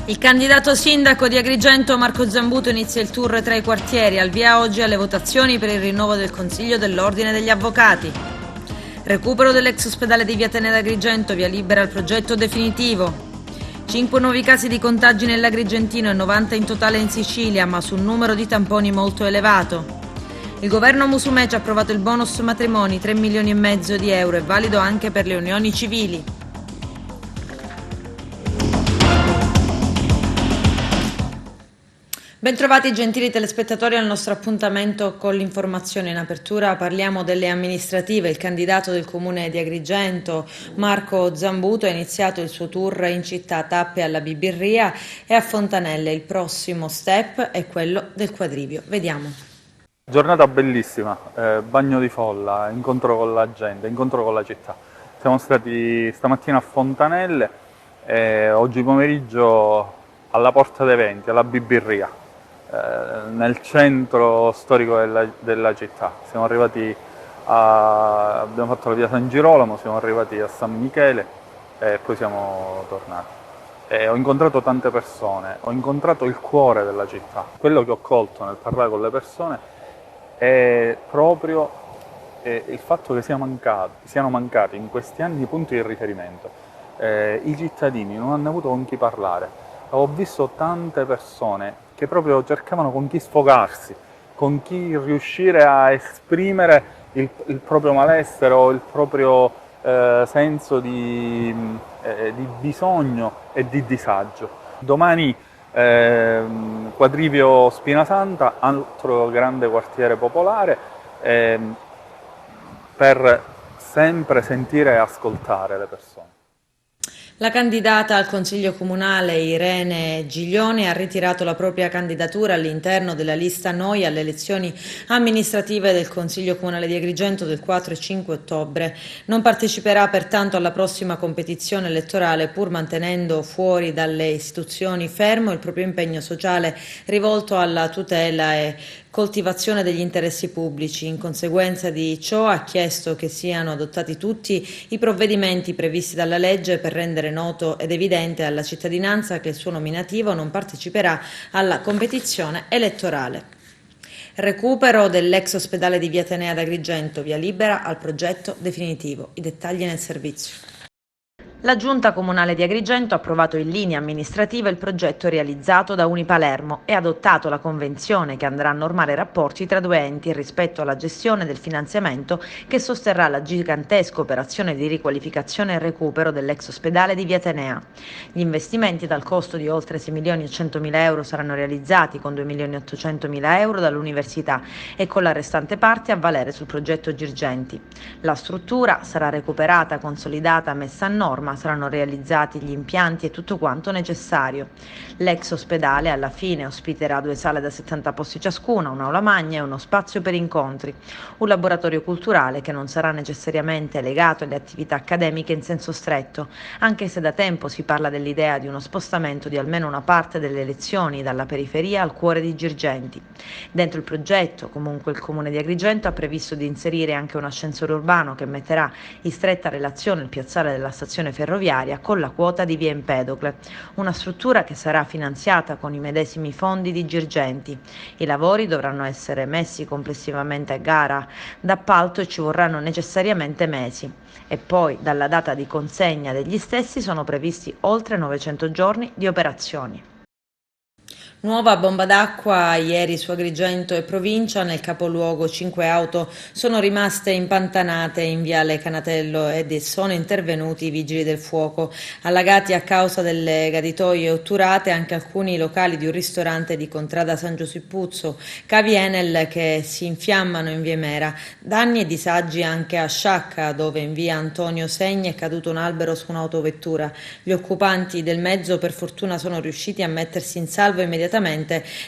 Il candidato sindaco di Agrigento Marco Zambuto inizia il tour tra i quartieri, al via oggi alle votazioni per il rinnovo del Consiglio dell'Ordine degli Avvocati. Recupero dell'ex ospedale di Via Tenera Agrigento, via libera al progetto definitivo. 5 nuovi casi di contagi nell'Agrigentino e 90 in totale in Sicilia, ma su un numero di tamponi molto elevato. Il governo Musumeci ha approvato il bonus matrimoni, 3,5 milioni di euro, è valido anche per le unioni civili. Bentrovati gentili telespettatori al nostro appuntamento con l'informazione. In apertura parliamo delle amministrative. Il candidato del comune di Agrigento, Marco Zambuto, ha iniziato il suo tour in città, tappe alla Bibirria e a Fontanelle. Il prossimo step è quello del quadrivio. Vediamo. Giornata bellissima, bagno di folla, incontro con la gente, incontro con la città. Siamo stati stamattina a Fontanelle e oggi pomeriggio alla Porta dei Venti, alla Bibirria, nel centro storico della città. Abbiamo fatto la via San Girolamo, siamo arrivati a San Michele e poi siamo tornati. Ho incontrato tante persone, ho incontrato il cuore della città. Quello che ho colto nel parlare con le persone è proprio il fatto che siano mancati in questi anni i punti di riferimento. I cittadini non hanno avuto con chi parlare. Ho visto tante persone che proprio cercavano con chi sfogarsi, con chi riuscire a esprimere il proprio malessere o il proprio senso di bisogno e di disagio. Domani quadrivio Spinasanta, altro grande quartiere popolare, per sempre sentire e ascoltare le persone. La candidata al Consiglio Comunale Irene Giglione ha ritirato la propria candidatura all'interno della lista Noi alle elezioni amministrative del Consiglio Comunale di Agrigento del 4 e 5 ottobre. Non parteciperà pertanto alla prossima competizione elettorale, pur mantenendo fuori dalle istituzioni fermo il proprio impegno sociale rivolto alla tutela e coltivazione degli interessi pubblici. In conseguenza di ciò ha chiesto che siano adottati tutti i provvedimenti previsti dalla legge per rendere noto ed evidente alla cittadinanza che il suo nominativo non parteciperà alla competizione elettorale. Recupero dell'ex ospedale di Via Tenera ad Agrigento, via libera al progetto definitivo. I dettagli nel servizio. La Giunta Comunale di Agrigento ha approvato in linea amministrativa il progetto realizzato da Unipalermo e ha adottato la convenzione che andrà a normare i rapporti tra due enti rispetto alla gestione del finanziamento che sosterrà la gigantesca operazione di riqualificazione e recupero dell'ex ospedale di Via Tenea. Gli investimenti dal costo di oltre 6 milioni e 100 mila euro saranno realizzati con 2 milioni e 800 mila euro dall'università e con la restante parte a valere sul progetto Girgenti. La struttura sarà recuperata, consolidata, messa a norma, saranno realizzati gli impianti e tutto quanto necessario. L'ex ospedale alla fine ospiterà 2 sale da 70 posti ciascuna, un'aula magna e uno spazio per incontri, un laboratorio culturale che non sarà necessariamente legato alle attività accademiche in senso stretto, anche se da tempo si parla dell'idea di uno spostamento di almeno una parte delle lezioni dalla periferia al cuore di Girgenti. Dentro il progetto, comunque, il Comune di Agrigento ha previsto di inserire anche un ascensore urbano che metterà in stretta relazione il piazzale della stazione ferroviaria con la quota di via Empedocle, una struttura che sarà finanziata con i medesimi fondi di Girgenti. I lavori dovranno essere messi complessivamente a gara d'appalto e ci vorranno necessariamente mesi. E poi, dalla data di consegna degli stessi, sono previsti oltre 900 giorni di operazioni. Nuova bomba d'acqua ieri su Agrigento e provincia. Nel capoluogo 5 auto sono rimaste impantanate in viale Canatello ed sono intervenuti i vigili del fuoco. Allagati a causa delle gaditoie otturate anche alcuni locali di un ristorante di Contrada San Giuseppuzzo, cavi Enel che si infiammano in via Mera. Danni e disagi anche a Sciacca, dove in via Antonio Segni è caduto un albero su un'autovettura. Gli occupanti del mezzo per fortuna sono riusciti a mettersi in salvo immediatamente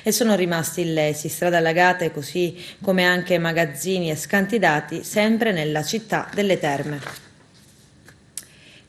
e sono rimasti illesi. Strade allagate, così come anche magazzini e scantidati, sempre nella città delle Terme.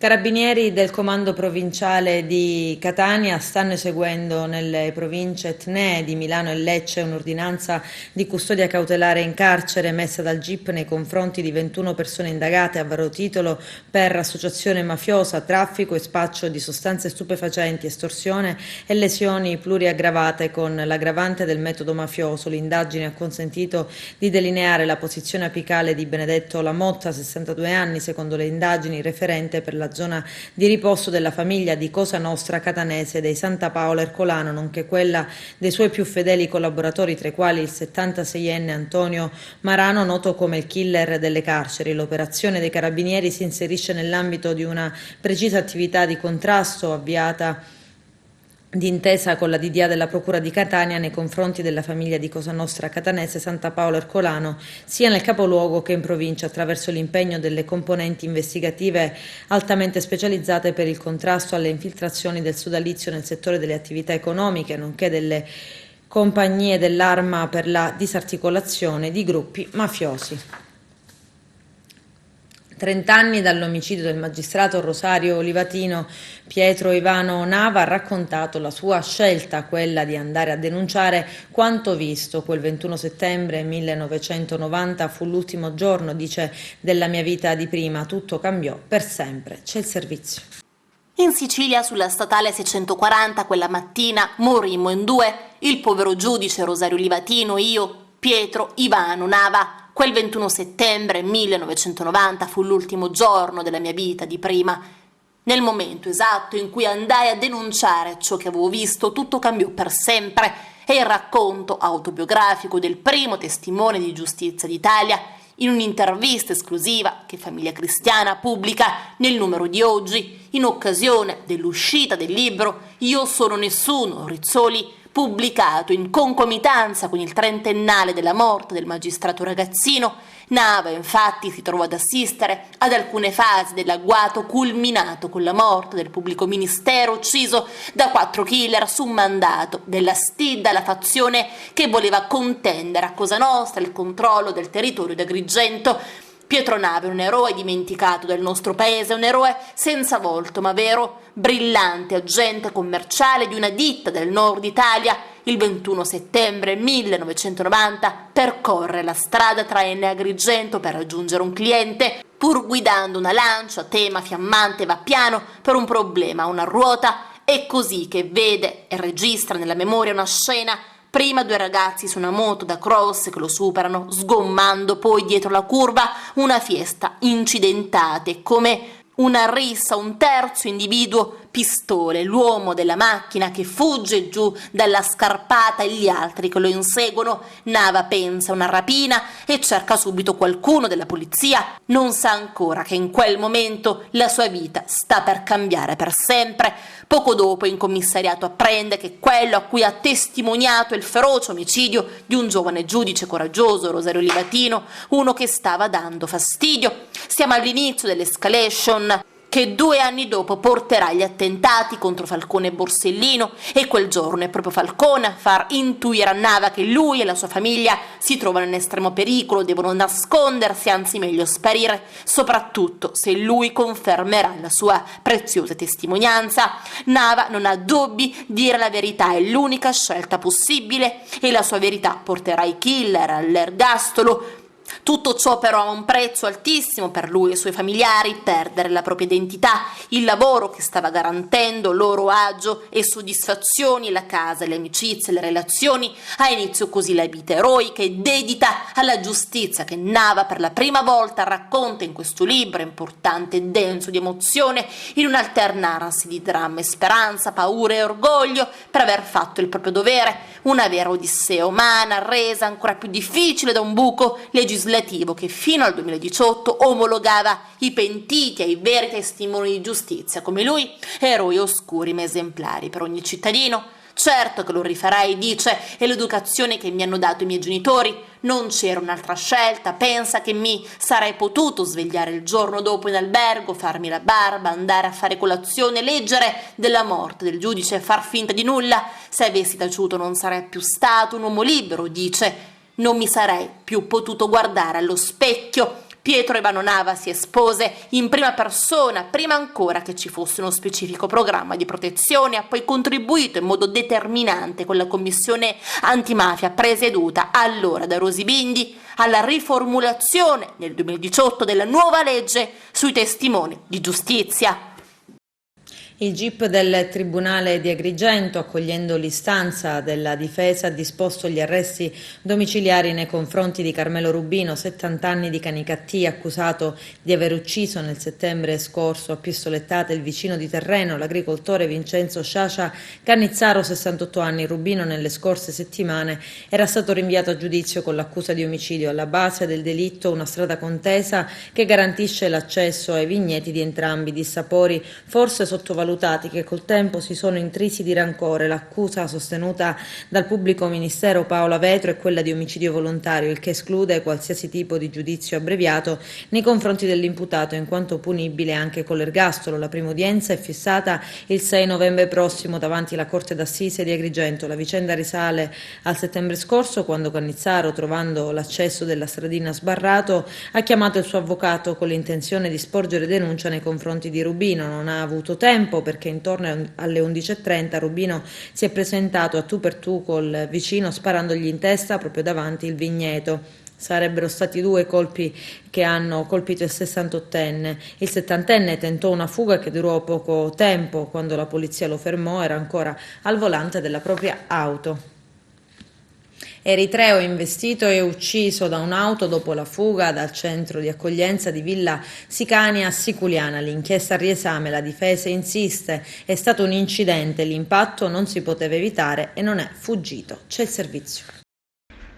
Carabinieri del Comando Provinciale di Catania stanno eseguendo nelle province etnee di Milano e Lecce un'ordinanza di custodia cautelare in carcere emessa dal GIP nei confronti di 21 persone indagate a vario titolo per associazione mafiosa, traffico e spaccio di sostanze stupefacenti, estorsione e lesioni pluriaggravate con l'aggravante del metodo mafioso. L'indagine ha consentito di delineare la posizione apicale di Benedetto Lamotta, 62 anni, secondo le indagini referente per la zona di riposto della famiglia di Cosa Nostra catanese dei Santa Paola Ercolano, nonché quella dei suoi più fedeli collaboratori, tra i quali il 76enne Antonio Marano, noto come il killer delle carceri. L'operazione dei Carabinieri si inserisce nell'ambito di una precisa attività di contrasto avviata d'intesa con la DDA della Procura di Catania nei confronti della famiglia di Cosa Nostra catanese Santa Paola Ercolano, sia nel capoluogo che in provincia, attraverso l'impegno delle componenti investigative altamente specializzate per il contrasto alle infiltrazioni del sodalizio nel settore delle attività economiche, nonché delle compagnie dell'arma per la disarticolazione di gruppi mafiosi. 30 anni dall'omicidio del magistrato Rosario Livatino, Pietro Ivano Nava ha raccontato la sua scelta, quella di andare a denunciare quanto visto. Quel 21 settembre 1990 fu l'ultimo giorno, dice, della mia vita di prima. Tutto cambiò per sempre. C'è il servizio. In Sicilia, sulla statale 640, quella mattina morimmo in due, il povero giudice Rosario Livatino, io, Pietro Ivano Nava. Quel 21 settembre 1990 fu l'ultimo giorno della mia vita di prima. Nel momento esatto in cui andai a denunciare ciò che avevo visto, tutto cambiò per sempre e il racconto autobiografico del primo testimone di giustizia d'Italia, in un'intervista esclusiva che Famiglia Cristiana pubblica nel numero di oggi, in occasione dell'uscita del libro Io sono nessuno, Rizzoli, pubblicato in concomitanza con il trentennale della morte del magistrato ragazzino. Nava infatti si trovò ad assistere ad alcune fasi dell'agguato culminato con la morte del pubblico ministero ucciso da 4 killer su mandato della Stidda, la fazione che voleva contendere a Cosa Nostra il controllo del territorio di Agrigento. Pietro Nava è un eroe dimenticato del nostro paese, un eroe senza volto ma vero, brillante agente commerciale di una ditta del nord Italia. Il 21 settembre 1990 percorre la strada tra Enna e Agrigento per raggiungere un cliente. Pur guidando una Lancia, tema fiammante, va piano per un problema a una ruota. È così che vede e registra nella memoria una scena. Prima 2 ragazzi su una moto da cross che lo superano, sgommando, poi dietro la curva una Fiesta incidentate, come una rissa, un terzo individuo, pistole, l'uomo della macchina che fugge giù dalla scarpata e gli altri che lo inseguono. Nava pensa a una rapina e cerca subito qualcuno della polizia. Non sa ancora che in quel momento la sua vita sta per cambiare per sempre. Poco dopo in commissariato apprende che quello a cui ha testimoniato il feroce omicidio di un giovane giudice coraggioso, Rosario Livatino, uno che stava dando fastidio. Siamo all'inizio dell'escalation che 2 anni dopo porterà gli attentati contro Falcone e Borsellino, e quel giorno è proprio Falcone a far intuire a Nava che lui e la sua famiglia si trovano in estremo pericolo, devono nascondersi, anzi meglio sparire, soprattutto se lui confermerà la sua preziosa testimonianza. Nava non ha dubbi, dire la verità è l'unica scelta possibile e la sua verità porterà i killer all'ergastolo. Tutto ciò però ha un prezzo altissimo per lui e i suoi familiari: perdere la propria identità, il lavoro che stava garantendo loro agio e soddisfazioni, la casa, le amicizie, le relazioni. Ha inizio così la vita eroica e dedita alla giustizia che Nava per la prima volta racconta in questo libro importante e denso di emozione, in un alternarsi di dramma e speranza, paura e orgoglio per aver fatto il proprio dovere, una vera odissea umana resa ancora più difficile da un buco legislativo che fino al 2018 omologava i pentiti ai veri testimoni di giustizia come lui, eroi oscuri ma esemplari per ogni cittadino. Certo che lo rifarei, dice, è l'educazione che mi hanno dato i miei genitori, non c'era un'altra scelta. Pensa che mi sarei potuto svegliare il giorno dopo in albergo, farmi la barba, andare a fare colazione, leggere della morte del giudice e far finta di nulla. Se avessi taciuto non sarei più stato un uomo libero, dice. Non mi sarei più potuto guardare allo specchio Pietro Ivano Nava si espose in prima persona, prima ancora che ci fosse uno specifico programma di protezione, ha poi contribuito in modo determinante con la commissione antimafia presieduta allora da Rosi Bindi alla riformulazione nel 2018 della nuova legge sui testimoni di giustizia. Il GIP del Tribunale di Agrigento, accogliendo l'istanza della difesa, ha disposto gli arresti domiciliari nei confronti di Carmelo Rubino, 70 anni di Canicattì, accusato di aver ucciso nel settembre scorso a pistolettate il vicino di terreno, l'agricoltore Vincenzo Sciascia Cannizzaro, 68 anni. Rubino nelle scorse settimane era stato rinviato a giudizio con l'accusa di omicidio. Alla base del delitto una strada contesa che garantisce l'accesso ai vigneti di entrambi, dissapori forse sottovalutati che col tempo si sono intrisi di rancore. L'accusa sostenuta dal pubblico ministero Paola Vetro è quella di omicidio volontario, il che esclude qualsiasi tipo di giudizio abbreviato nei confronti dell'imputato, in quanto punibile anche con l'ergastolo. La prima udienza è fissata il 6 novembre prossimo davanti alla Corte d'Assise di Agrigento. La vicenda risale al settembre scorso, quando Cannizzaro, trovando l'accesso della stradina sbarrato, ha chiamato il suo avvocato con l'intenzione di sporgere denuncia nei confronti di Rubino. Non ha avuto tempo perché intorno alle 11:30 Rubino si è presentato a tu per tu col vicino sparandogli in testa proprio davanti il vigneto. Sarebbero stati 2 colpi che hanno colpito il 68enne. Il 70enne tentò una fuga che durò poco tempo. Quando la polizia lo fermò era ancora al volante della propria auto. Eritreo investito e ucciso da un'auto dopo la fuga dal centro di accoglienza di Villa Sicania Siculiana. L'inchiesta a riesame, la difesa insiste, è stato un incidente, l'impatto non si poteva evitare e non è fuggito. C'è il servizio.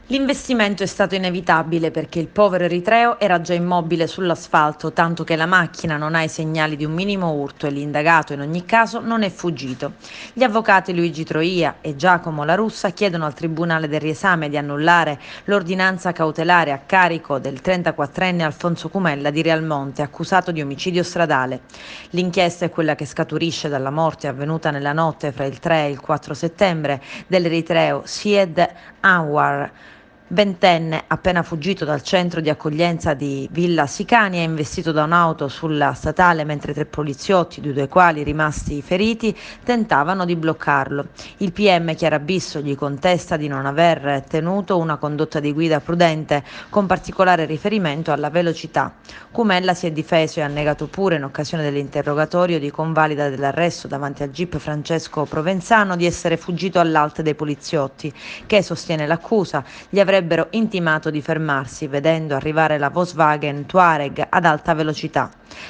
L'investimento è stato inevitabile perché il povero eritreo era già immobile sull'asfalto, tanto che la macchina non ha i segnali di un minimo urto e l'indagato in ogni caso non è fuggito. Gli avvocati Luigi Troia e Giacomo La Russa chiedono al Tribunale del riesame di annullare l'ordinanza cautelare a carico del 34enne Alfonso Cumella di Realmonte, accusato di omicidio stradale. L'inchiesta è quella che scaturisce dalla morte avvenuta nella notte fra il 3 e il 4 settembre dell'eritreo Syed Anwar, ventenne appena fuggito dal centro di accoglienza di Villa Sicania, investito da un'auto sulla statale mentre 3 poliziotti, 2 dei quali rimasti feriti, tentavano di bloccarlo. Il PM Chiara Bisso gli contesta di non aver tenuto una condotta di guida prudente, con particolare riferimento alla velocità. Cumella si è difeso e ha negato pure, in occasione dell'interrogatorio di convalida dell'arresto davanti al GIP Francesco Provenzano, di essere fuggito all'alto dei poliziotti, che, sostiene l'accusa, gli avrebbero intimato di fermarsi vedendo arrivare la Volkswagen Touareg ad alta velocità.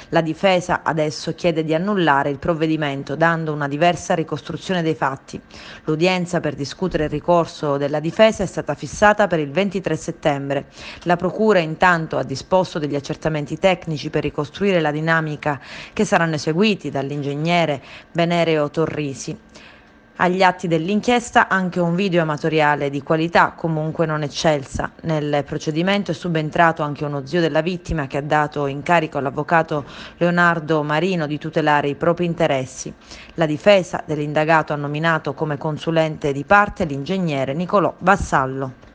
La difesa adesso chiede di annullare il provvedimento dando una diversa ricostruzione dei fatti. L'udienza per discutere il ricorso della difesa è stata fissata per il 23 settembre. La procura intanto ha disposto degli accertamenti tecnici per ricostruire la dinamica che saranno eseguiti dall'ingegnere Benereo Torrisi. Agli atti dell'inchiesta anche un video amatoriale di qualità comunque non eccelsa. Nel procedimento è subentrato anche uno zio della vittima che ha dato incarico all'avvocato Leonardo Marino di tutelare i propri interessi. La difesa dell'indagato ha nominato come consulente di parte l'ingegnere Nicolò Vassallo.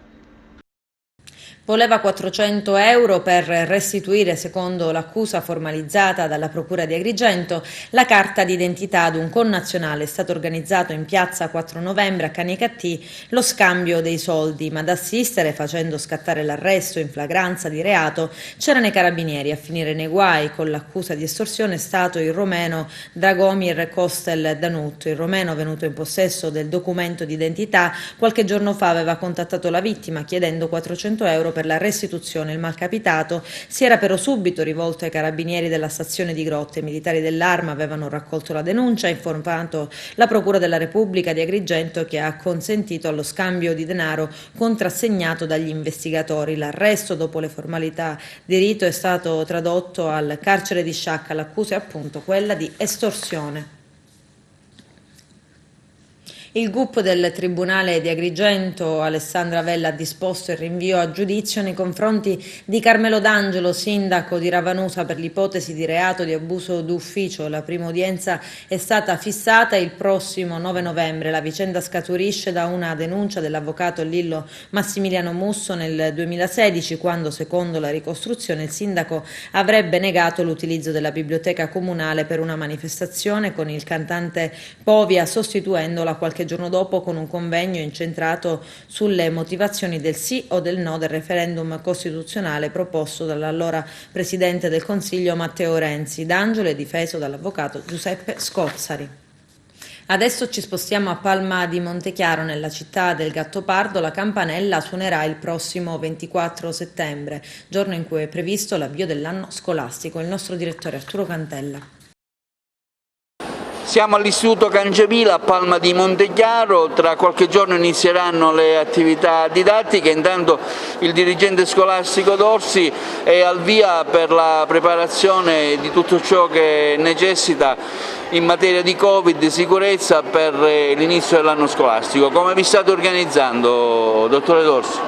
Voleva 400 euro per restituire, secondo l'accusa formalizzata dalla Procura di Agrigento, la carta d'identità ad un connazionale. È stato organizzato in piazza 4 novembre a Canicattì lo scambio dei soldi, ma ad assistere, facendo scattare l'arresto in flagranza di reato, c'erano i carabinieri. A finire nei guai con l'accusa di estorsione è stato il romeno Dragomir Kostel Danut. Il romeno, venuto in possesso del documento d'identità, qualche giorno fa aveva contattato la vittima chiedendo 400 euro per la restituzione. Il malcapitato si era però subito rivolto ai carabinieri della stazione di Grotte. I militari dell'Arma avevano raccolto la denuncia e informato la Procura della Repubblica di Agrigento, che ha consentito allo scambio di denaro contrassegnato dagli investigatori. L'arresto, dopo le formalità di rito, è stato tradotto al carcere di Sciacca. L'accusa è appunto quella di estorsione. Il GUP del Tribunale di Agrigento, Alessandra Vella, ha disposto il rinvio a giudizio nei confronti di Carmelo D'Angelo, sindaco di Ravanusa, per l'ipotesi di reato di abuso d'ufficio. La prima udienza è stata fissata il prossimo 9 novembre. La vicenda scaturisce da una denuncia dell'avvocato Lillo Massimiliano Musso nel 2016, quando, secondo la ricostruzione, il sindaco avrebbe negato l'utilizzo della biblioteca comunale per una manifestazione con il cantante Povia, sostituendola qualche giorno dopo con un convegno incentrato sulle motivazioni del sì o del no del referendum costituzionale proposto dall'allora Presidente del Consiglio Matteo Renzi. D'Angelo è difeso dall'avvocato Giuseppe Scozzari. Adesso ci spostiamo a Palma di Montechiaro, nella città del Gattopardo. La campanella suonerà il prossimo 24 settembre, giorno in cui è previsto l'avvio dell'anno scolastico. Il nostro direttore Arturo Cantella. Siamo all'Istituto Cangiavilla a Palma di Montechiaro, tra qualche giorno inizieranno le attività didattiche, intanto il dirigente scolastico Dorsi è al via per la preparazione di tutto ciò che necessita in materia di Covid, sicurezza per l'inizio dell'anno scolastico. Come vi state organizzando, dottore Dorsi?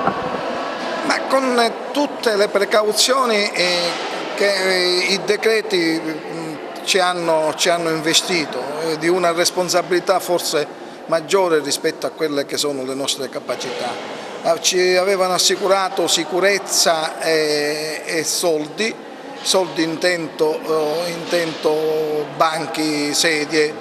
Ma con tutte le precauzioni che i decreti ci hanno investito, di una responsabilità forse maggiore rispetto a quelle che sono le nostre capacità. Ci avevano assicurato sicurezza e soldi intento banchi, sedie,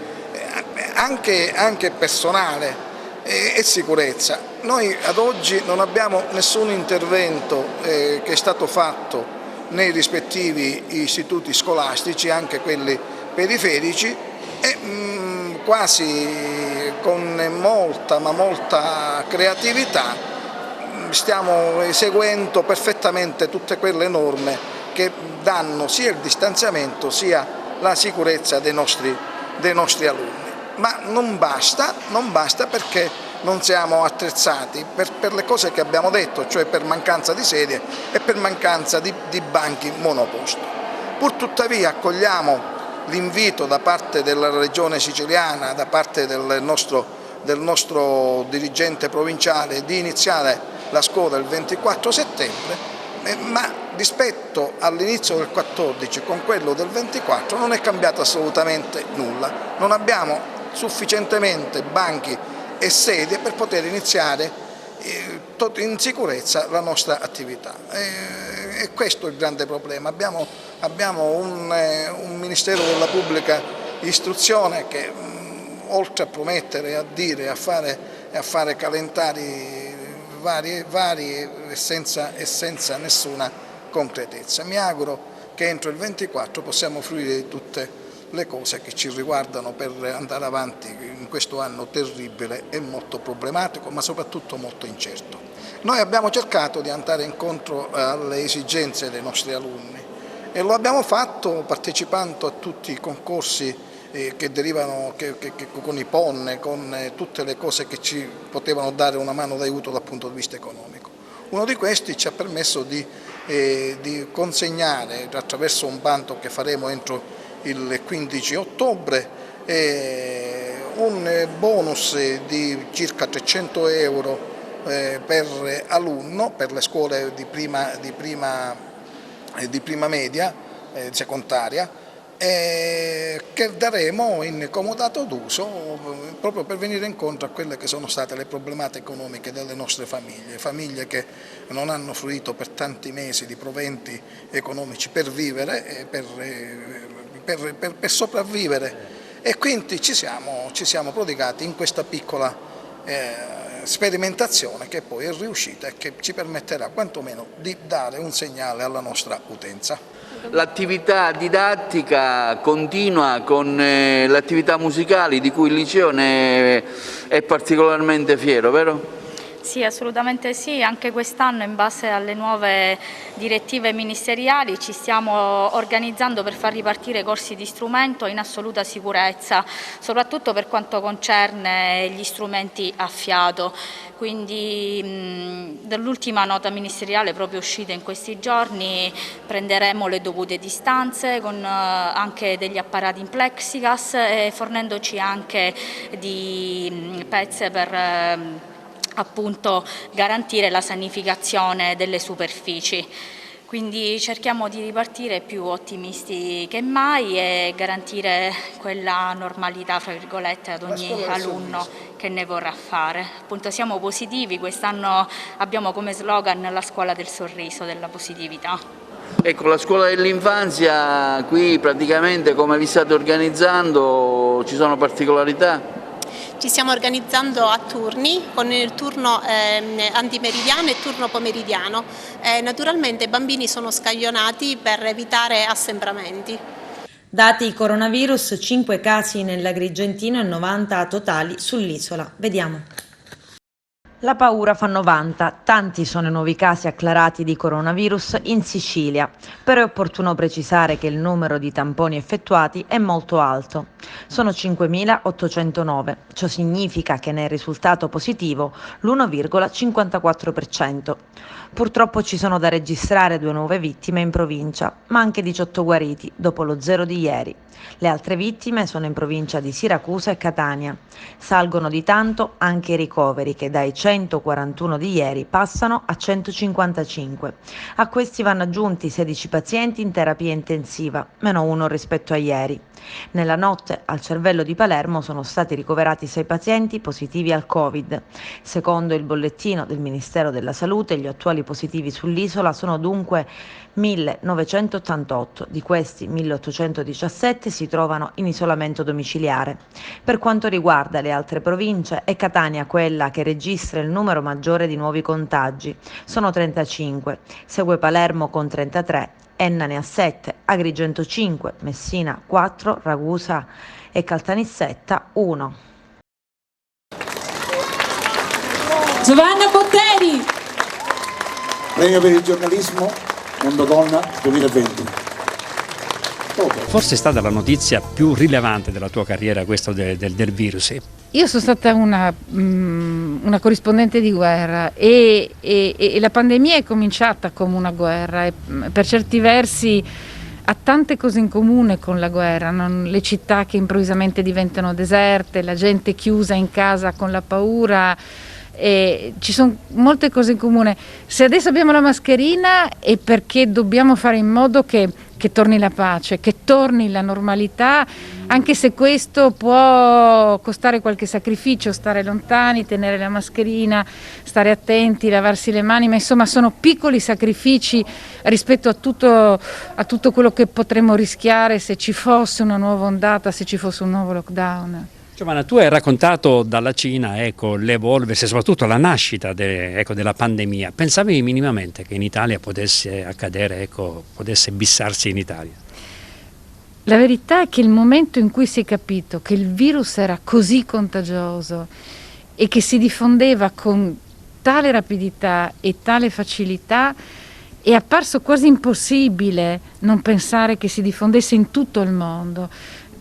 anche personale e sicurezza. Noi ad oggi non abbiamo nessun intervento che è stato fatto nei rispettivi istituti scolastici, anche quelli periferici, e quasi con molta creatività stiamo eseguendo perfettamente tutte quelle norme che danno sia il distanziamento sia la sicurezza dei nostri alunni. Ma non basta perché non siamo attrezzati per le cose che abbiamo detto, cioè per mancanza di sedie e per mancanza di banchi monoposto. Purtuttavia accogliamo l'invito da parte della Regione Siciliana, da parte del nostro dirigente provinciale, di iniziare la scuola il 24 settembre, ma rispetto all'inizio del 14 con quello del 24 non è cambiato assolutamente nulla. Non abbiamo sufficientemente banchi e sedie per poter iniziare in sicurezza la nostra attività. E questo è il grande problema. Abbiamo un Ministero della Pubblica Istruzione che oltre a promettere, a dire, a fare calendari vari e senza nessuna concretezza. Mi auguro che entro il 24 possiamo fruire di tutte le cose che ci riguardano per andare avanti in questo anno terribile e molto problematico, ma soprattutto molto incerto. Noi abbiamo cercato di andare incontro alle esigenze dei nostri alunni e lo abbiamo fatto partecipando a tutti i concorsi che derivano con i PON, con tutte le cose che ci potevano dare una mano d'aiuto dal punto di vista economico. Uno di questi ci ha permesso di consegnare, attraverso un bando che faremo entro il 15 ottobre, un bonus di circa 300 euro per alunno per le scuole di prima media, secondaria, che daremo in comodato d'uso proprio per venire incontro a quelle che sono state le problematiche economiche delle nostre famiglie che non hanno fruito per tanti mesi di proventi economici per vivere, per sopravvivere, e quindi ci siamo prodigati in questa piccola sperimentazione che poi è riuscita e che ci permetterà quantomeno di dare un segnale alla nostra utenza. L'attività didattica continua con le attività musicali di cui il liceo è particolarmente fiero, vero? Sì, assolutamente sì, anche quest'anno in base alle nuove direttive ministeriali ci stiamo organizzando per far ripartire corsi di strumento in assoluta sicurezza, soprattutto per quanto concerne gli strumenti a fiato. Quindi dall'ultima nota ministeriale proprio uscita in questi giorni prenderemo le dovute distanze con anche degli apparati in plexigas e fornendoci anche di pezze per appunto garantire la sanificazione delle superfici. Quindi cerchiamo di ripartire più ottimisti che mai e garantire quella normalità, fra virgolette, ad ogni alunno che ne vorrà fare. Appunto siamo positivi, quest'anno abbiamo come slogan la scuola del sorriso, della positività. Ecco, la scuola dell'infanzia qui praticamente come vi state organizzando? Ci sono particolarità? Ci stiamo organizzando a turni, con il turno antimeridiano e il turno pomeridiano. Naturalmente i bambini sono scaglionati per evitare assembramenti. Dati coronavirus, 5 casi nell'Agrigentino e 90 totali sull'isola. Vediamo. La paura fa 90, tanti sono i nuovi casi acclarati di coronavirus in Sicilia, però è opportuno precisare che il numero di tamponi effettuati è molto alto, sono 5.809, ciò significa che ne è risultato positivo l'1,54%. Purtroppo ci sono da registrare 2 nuove vittime in provincia, ma anche 18 guariti dopo lo 0 di ieri. Le altre vittime sono in provincia di Siracusa e Catania. Salgono di tanto anche i ricoveri che dai 141 di ieri passano a 155. A questi vanno aggiunti 16 pazienti in terapia intensiva, meno 1 rispetto a ieri. Nella notte al cervello di Palermo sono stati ricoverati 6 pazienti positivi al Covid. Secondo il bollettino del Ministero della Salute, gli attuali positivi sull'isola sono dunque 1.988, di questi 1.817 si trovano in isolamento domiciliare. Per quanto riguarda le altre province, è Catania quella che registra il numero maggiore di nuovi contagi, sono 35, segue Palermo con 33, Enna ne ha 7, Agrigento 5, Messina 4, Ragusa e Caltanissetta 1. Giovanna Botteri. Premio per il giornalismo Mondodonna 2020. Forse è stata la notizia più rilevante della tua carriera, questo del virus. Io sono stata una corrispondente di guerra e la pandemia è cominciata come una guerra e per certi versi ha tante cose in comune con la guerra, le città che improvvisamente diventano deserte, la gente chiusa in casa con la paura. Ci sono molte cose in comune. Se adesso abbiamo la mascherina è perché dobbiamo fare in modo che torni la pace, che torni la normalità, anche se questo può costare qualche sacrificio, stare lontani, tenere la mascherina, stare attenti, lavarsi le mani, ma insomma sono piccoli sacrifici rispetto a tutto quello che potremmo rischiare se ci fosse una nuova ondata, se ci fosse un nuovo lockdown. Giovanna, tu hai raccontato dalla Cina l'evolversi, soprattutto la nascita della pandemia. Pensavi minimamente che in Italia potesse accadere, potesse bissarsi in Italia? La verità è che il momento in cui si è capito che il virus era così contagioso e che si diffondeva con tale rapidità e tale facilità, è apparso quasi impossibile non pensare che si diffondesse in tutto il mondo.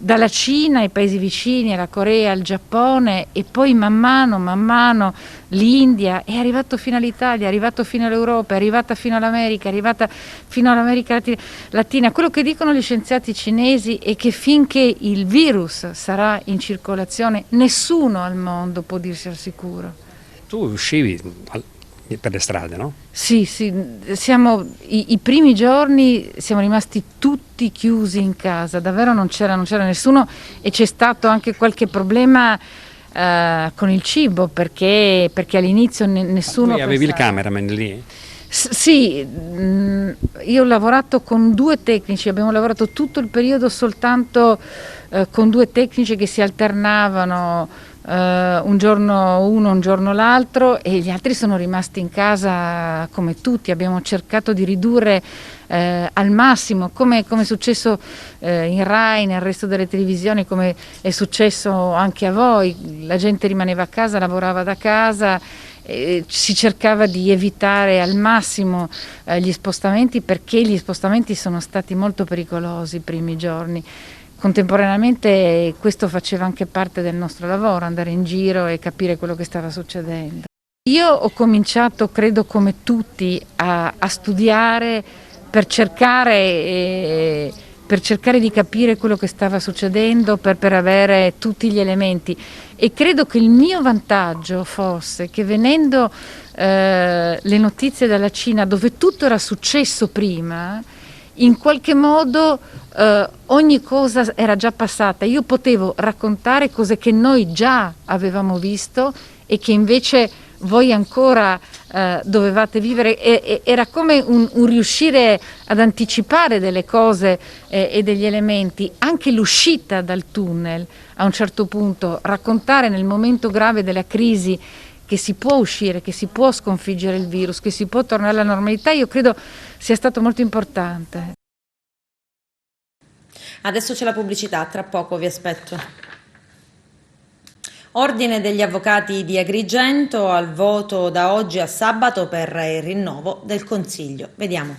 Dalla Cina ai paesi vicini, alla Corea, al Giappone e poi man mano l'India è arrivato fino all'Italia, è arrivato fino all'Europa, è arrivata fino all'America, è arrivata fino all'America Latina. Quello che dicono gli scienziati cinesi è che finché il virus sarà in circolazione nessuno al mondo può dirsi al sicuro. Tu uscivi per le strade, no? Sì, i primi giorni siamo rimasti tutti chiusi in casa, davvero non c'era nessuno e c'è stato anche qualche problema con il cibo perché all'inizio nessuno... Tu avevi il cameraman lì? Sì, io ho lavorato con 2 tecnici, abbiamo lavorato tutto il periodo soltanto con 2 tecnici che si alternavano un giorno uno, un giorno l'altro, e gli altri sono rimasti in casa come tutti. Abbiamo cercato di ridurre al massimo, come è successo in Rai, nel resto delle televisioni, come è successo anche a voi. La gente rimaneva a casa, lavorava da casa, si cercava di evitare al massimo gli spostamenti, perché gli spostamenti sono stati molto pericolosi i primi giorni. Contemporaneamente questo faceva anche parte del nostro lavoro, andare in giro e capire quello che stava succedendo. Io ho cominciato, credo come tutti, a studiare per cercare di capire quello che stava succedendo, per avere tutti gli elementi, e credo che il mio vantaggio fosse che, venendo le notizie dalla Cina, dove tutto era successo prima, in qualche modo ogni cosa era già passata. Io potevo raccontare cose che noi già avevamo visto e che invece voi ancora dovevate vivere. Era come un riuscire ad anticipare delle cose e degli elementi, anche l'uscita dal tunnel a un certo punto, raccontare nel momento grave della crisi che si può uscire, che si può sconfiggere il virus, che si può tornare alla normalità. Io credo sia stato molto importante. Adesso c'è la pubblicità, tra poco vi aspetto. Ordine degli avvocati di Agrigento al voto da oggi a sabato per il rinnovo del Consiglio. Vediamo.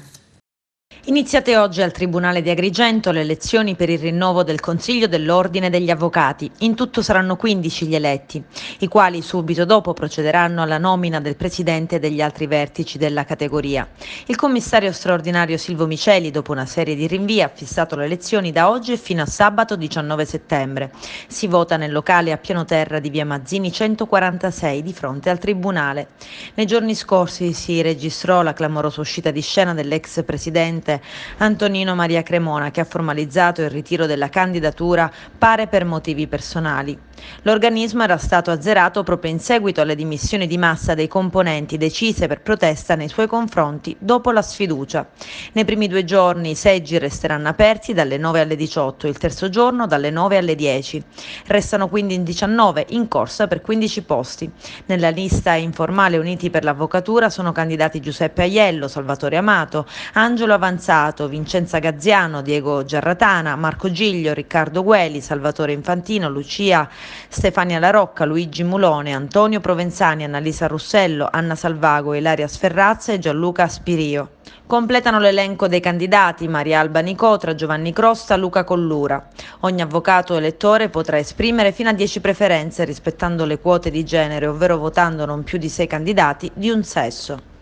Iniziate oggi al Tribunale di Agrigento le elezioni per il rinnovo del Consiglio dell'Ordine degli Avvocati. In tutto saranno 15 gli eletti, i quali subito dopo procederanno alla nomina del Presidente e degli altri vertici della categoria. Il commissario straordinario Silvo Miceli, dopo una serie di rinvii, ha fissato le elezioni da oggi e fino a sabato 19 settembre. Si vota nel locale a piano terra di via Mazzini 146 di fronte al Tribunale. Nei giorni scorsi si registrò la clamorosa uscita di scena dell'ex presidente Antonino Maria Cremona, che ha formalizzato il ritiro della candidatura, pare per motivi personali. L'organismo era stato azzerato proprio in seguito alle dimissioni di massa dei componenti decise per protesta nei suoi confronti dopo la sfiducia. Nei primi 2 giorni i seggi resteranno aperti dalle 9 alle 18, il terzo giorno dalle 9 alle 10. Restano quindi in 19 in corsa per 15 posti. Nella lista informale Uniti per l'Avvocatura sono candidati Giuseppe Aiello, Salvatore Amato, Angelo Avanzato, Vincenza Gazziano, Diego Giarratana, Marco Giglio, Riccardo Gueli, Salvatore Infantino, Lucia Stefania La Rocca, Luigi Mulone, Antonio Provenzani, Annalisa Russello, Anna Salvago, Ilaria Sferrazza e Gianluca Spirio. Completano l'elenco dei candidati Maria Alba Nicotra, Giovanni Crosta, Luca Collura. Ogni avvocato elettore potrà esprimere fino a 10 preferenze rispettando le quote di genere, ovvero votando non più di 6 candidati di un sesso.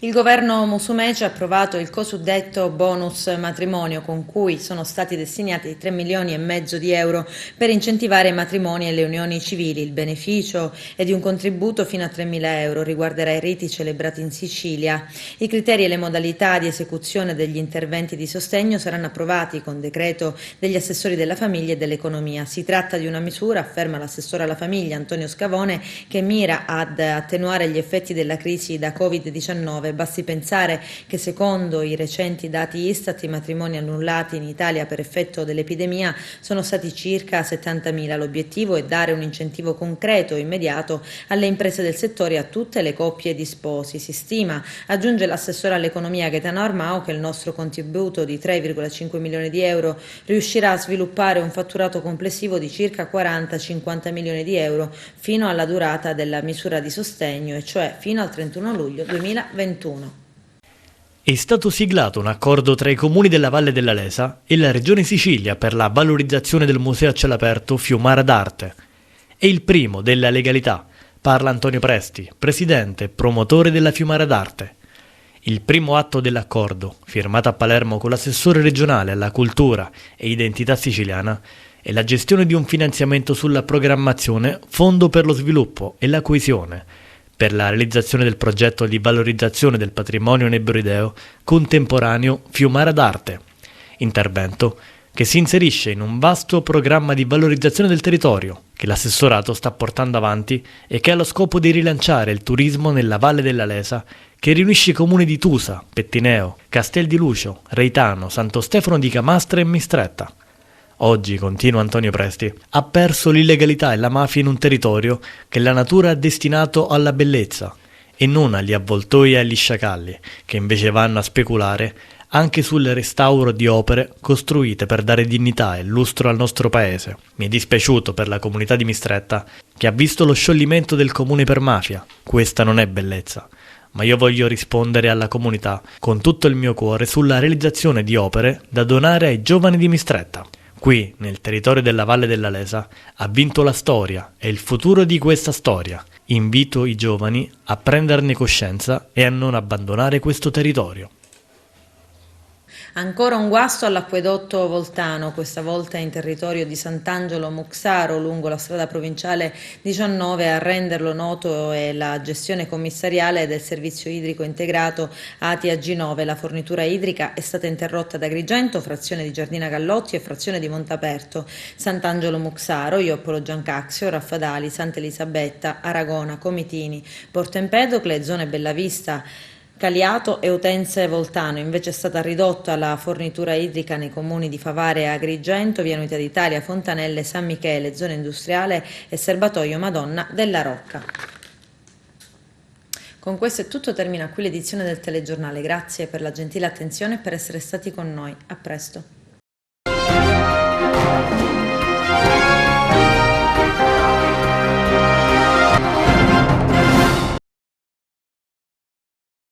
Il governo Musumeci ha approvato il cosiddetto bonus matrimonio, con cui sono stati destinati 3,5 milioni di euro per incentivare i matrimoni e le unioni civili. Il beneficio è di un contributo fino a 3.000 euro, riguarderà i riti celebrati in Sicilia. I criteri e le modalità di esecuzione degli interventi di sostegno saranno approvati con decreto degli assessori della famiglia e dell'economia. Si tratta di una misura, afferma l'assessore alla famiglia Antonio Scavone, che mira ad attenuare gli effetti della crisi da Covid-19. Basti pensare che secondo i recenti dati Istat i matrimoni annullati in Italia per effetto dell'epidemia sono stati circa 70.000. L'obiettivo è dare un incentivo concreto e immediato alle imprese del settore e a tutte le coppie di sposi. Si stima, aggiunge l'assessore all'economia Gaetano Armao, che il nostro contributo di 3,5 milioni di euro riuscirà a sviluppare un fatturato complessivo di circa 40-50 milioni di euro fino alla durata della misura di sostegno, e cioè fino al 31 luglio 2021. È stato siglato un accordo tra i comuni della Valle della Lesa e la Regione Sicilia per la valorizzazione del museo a cielo aperto Fiumara d'Arte. È il primo della legalità, parla Antonio Presti, presidente e promotore della Fiumara d'Arte. Il primo atto dell'accordo, firmato a Palermo con l'assessore regionale alla cultura e identità siciliana, è la gestione di un finanziamento sulla programmazione Fondo per lo sviluppo e la coesione, per la realizzazione del progetto di valorizzazione del patrimonio nebroideo contemporaneo Fiumara d'Arte, intervento che si inserisce in un vasto programma di valorizzazione del territorio che l'assessorato sta portando avanti e che ha lo scopo di rilanciare il turismo nella Valle della Lesa, che riunisce i comuni di Tusa, Pettineo, Castel di Lucio, Reitano, Santo Stefano di Camastra e Mistretta. oggi, continua Antonio Presti, ha perso l'illegalità e la mafia in un territorio che la natura ha destinato alla bellezza e non agli avvoltoi e agli sciacalli, che invece vanno a speculare anche sul restauro di opere costruite per dare dignità e lustro al nostro paese. Mi è dispiaciuto per la comunità di Mistretta, che ha visto lo scioglimento del comune per mafia. Questa non è bellezza, ma io voglio rispondere alla comunità con tutto il mio cuore sulla realizzazione di opere da donare ai giovani di Mistretta. Qui, nel territorio della Valle della Lesa, ha vinto la storia e il futuro di questa storia. Invito i giovani a prenderne coscienza e a non abbandonare questo territorio. Ancora un guasto all'acquedotto Voltano, questa volta in territorio di Sant'Angelo Muxaro, lungo la strada provinciale 19. A renderlo noto è la gestione commissariale del servizio idrico integrato ATI AG9. La fornitura idrica è stata interrotta da Agrigento, frazione di Giardina Gallotti e frazione di Montaperto, Sant'Angelo Muxaro, Ioppolo Giancaxio, Raffadali, Santa Elisabetta, Aragona, Comitini, Porto Empedocle, zone Bellavista, Caliato e Utenze Voltano. Invece è stata ridotta la fornitura idrica nei comuni di Favare e Agrigento, Via Unità d'Italia, Fontanelle, San Michele, zona industriale e Serbatoio Madonna della Rocca. Con questo è tutto, termina qui l'edizione del telegiornale. Grazie per la gentile attenzione e per essere stati con noi. A presto.